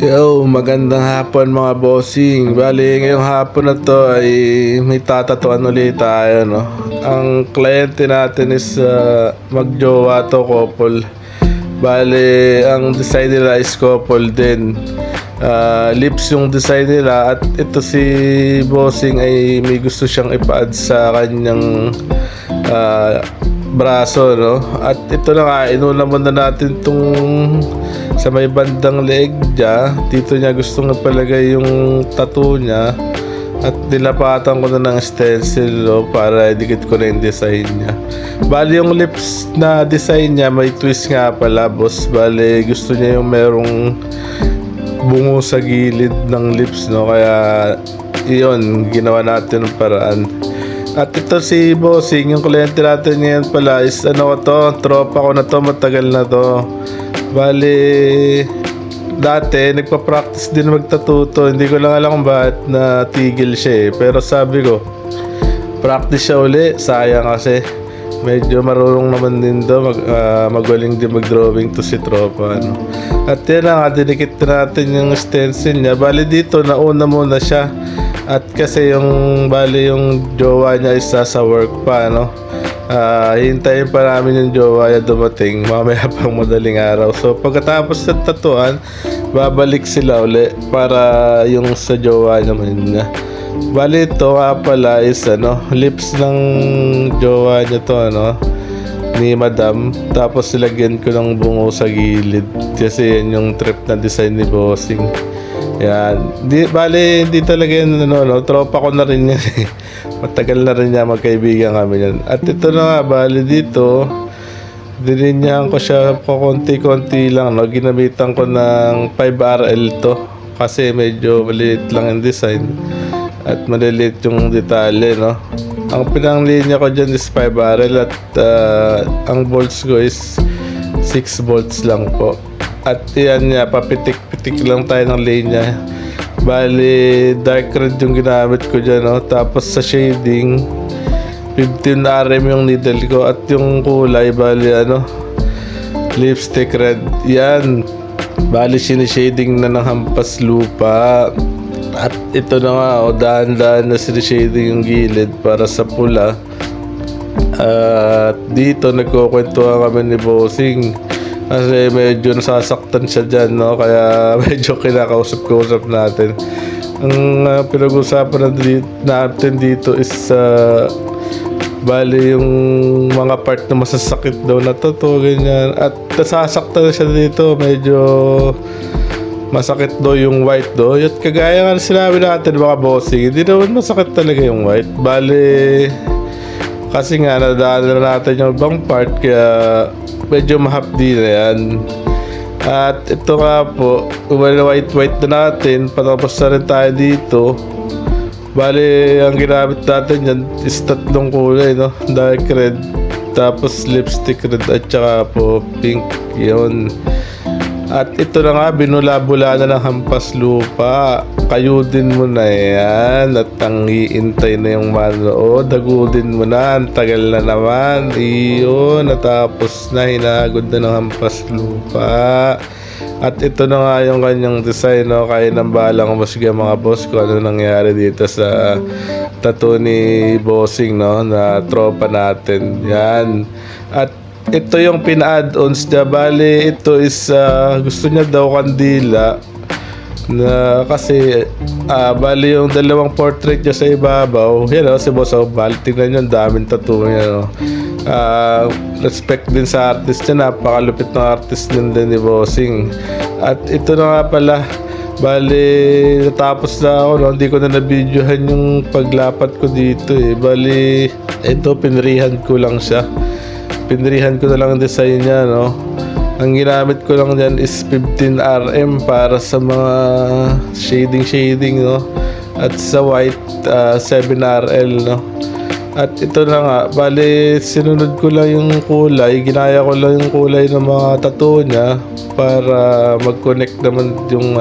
Yo, magandang hapon mga bossing. Bali, ngayong hapon na to ay may tatatuan ulit tayo, no? Ang kliyente natin is magjowa to, couple. Bali, ang design nila is couple din. Lips yung design nila at ito si bossing ay may gusto siyang ipa-add sa kanyang braso, no? At ito na nga, inuna muna natin tong sa may bandang leeg niya. Dito niya gustong napalagay yung tattoo niya at nilapatan ko na ng stencil, no, para idikit ko na yung design niya. Bali yung lips na design niya may twist nga pala, boss. Bali gusto niya yung merong bungo sa gilid ng lips, no? Kaya iyon, ginawa natin ng paraan. At ito si bossing, yung kliyente natin ngayon pala is ano ko to, tropa ko na to, matagal na to. Bali, dati nagpa-practice din magtatuto. Hindi ko lang alam kung bakit natigil siya eh. Pero sabi ko, practice siya uli. Sayang kasi medyo marunong naman din do, magaling din mag-drawing to si tropa, ano. At yan na nga, dinikit natin yung stencil niya. Bali dito, nauna muna siya. At kasi yung jowa niya isa sa work pa, no. Hintayin pa namin yung jowa niya dumating mamaya pang madaling araw. So pagkatapos ng tatuan, babalik sila uli para yung sa jowa naman niya. Bali ito nga pala is lips ng jowa niya to, ni madam. Tapos silagyan ko ng bungo sa gilid kasi yan yung trip na design ni bossing. Yan. Hindi talaga yun, tropa ko na rin yan eh. Matagal na rin niya, magkaibigan kami yan. At ito na nga, bali dito, dininyahan ko siya po konti-konti lang, no? Ginamitan ko ng 5RL to. Kasi medyo maliit lang yung design. At maliliit yung detalye, no? Ang pinanglinya ko dyan is 5RL at ang bolts ko is 6 volts lang po. At yan niya, papitik-pitik lang tayo ng linya. Bali, dark red yung ginamit ko dyan, no? Tapos sa shading, 15 RM yung needle ko. At yung kulay, bali lipstick red. Yan. Bali, sinishading na ng hampas lupa. At ito na nga, dahan-dahan na sinishading yung gilid para sa pula. At dito, nagkukwentuhan kami ni bossing. Kasi medyo nasasaktan siya dyan, no? Kaya medyo kinakausap-kausap natin. Ang pinag-usapan natin dito is bali yung mga part na masasakit daw na to, ganyan. At nasasaktan siya dito, medyo masakit daw yung white daw. At kagaya nga sinabi natin mga bossing, hindi naman masakit talaga yung white. Bali, kasi nga nadaanan na natin yung ibang part, kaya medyo mahapdi na yan. At ito nga po, white na natin, patapos na rin tayo dito. Bali, ang ginamit natin yan is 3 kulay, no? Dark red, tapos lipstick red, at saka po pink, yun. At ito na nga, binula-bula na ng hampas lupa. Kayudin mo na yan. At ang iintay na yung manood. Dagudin mo na. Ang tagal na naman. Iyon. Natapos na. Hinagod na ng hampas lupa. At ito na nga yung kanyang design, no? Kaya nang balang musga mga boss kung ano nangyari dito sa tattoo ni bossing, no? Na tropa natin. Yan. At ito yung pina-add-ons niya. Bali, ito is gusto niya daw kandila na kasi bali yung dalawang portrait niya sa ibabaw. Yan, si boss, bali, tingnan nyo, daming tattoo niya, no? Respect din sa artist niya. Napakalupit ng artist din ni bossing. At ito na nga pala, bali natapos na ako, no? Hindi ko na na-videohan yung paglapat ko dito eh. Bali, ito pinrihan ko lang siya. Pinrihan ko na lang ang design niya, no? Ang ginamit ko lang dyan is 15 RM para sa mga shading, no? At sa white, 7 RL, no? At ito na nga, bali sinunod ko lang yung kulay, ginaya ko lang yung kulay ng mga tattoo niya para mag-connect naman yung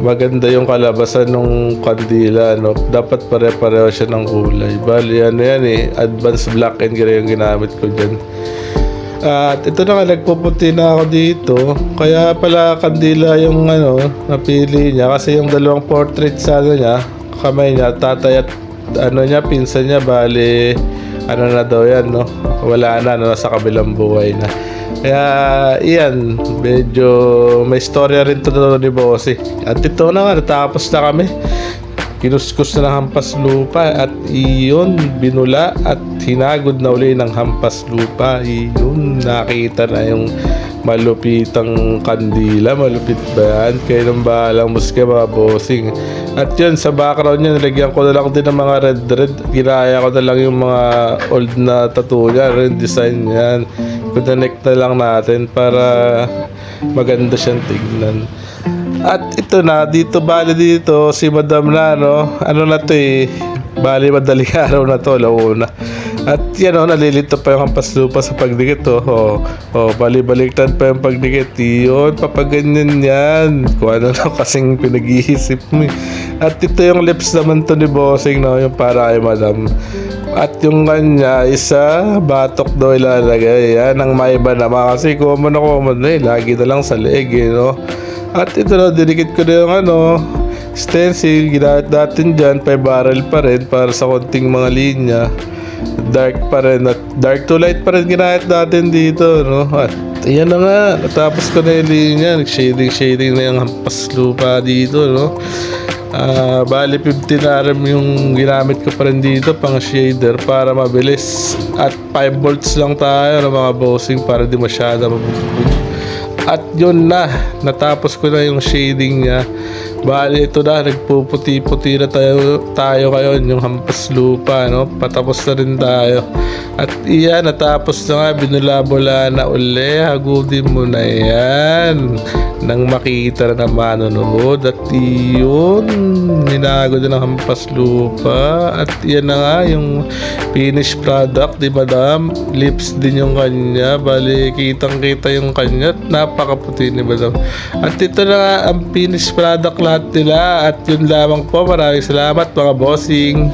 maganda yung kalabasan ng kandila, no? Dapat pare-pareho siya ng kulay. Bali yan eh, advanced black and gray yung ginamit ko dyan. At ito na nga, nagpuputi na ako dito. Kaya pala kandila yung napili niya. Kasi yung dalawang portrait sa niya, kamay niya, tatay at niya, pinsan niya, bali, na daw yan, no? Wala na, nasa kabilang buhay na. Kaya, iyan, medyo may storya rin to ni Bossy. At ito na nga, natapos na kami. Kinuskus na ng hampas lupa at iyon, binula at hinagod na uli ng hampas lupa. Iyon, nakita na yung malupitang kandila. Malupit ba yan? Kayo nang bahalang muske mga bossing. At yun, sa background niya, nilagyan ko na lang din ng mga red. Ginaya ko na lang yung mga old na tattoo niya, red design yan. Connect na lang natin para maganda siyang tignan. At ito na, bali dito, si Madam na, na to bali madaling araw na to, launa. At yan nalilito pa yung hampas lupa sa pagdikit, bali baliktad pa yung pagdikit, yun, papaganyan yan. Kung ano na kasing pinag-iisip mo. At ito yung lips naman to ni Bossing, yung para kay Madam. At yung kanya, isa, batok daw ilalagay. Yan, ang maiba naman. Kasi common lagi na lang sa leeg, At ito dinikit ko na yung stencil. Ginamit natin dyan, 5 barrel pa rin para sa konting mga linya. Dark pa rin. At dark to light pa rin ginamit natin dito, At ayan na nga, natapos ko na yung linya. Shading na yung hampas lupa dito, Bali 15 RM yung ginamit ko pa rin dito pang shader para mabilis. At 5 volts lang tayo mga bossing para di masyado mabugbog. At yun na, natapos ko na yung shading niya. Bali ito na, nagpuputi-puti na tayo ngayon yung hampas lupa, patapos na rin tayo. At iyan, natapos na nga, binula-bula na uli. Hagudin mo na yan nang makita na manonood. At iyon, minagod na ng hampas lupa. At iyan na nga yung finished product, di Madam? Lips din yung kanya. Bali, kitang-kita yung kanya. At napakaputi ni Madam. At ito na nga ang finished product lahat nila. At yun lamang po. Maraming salamat mga bossing.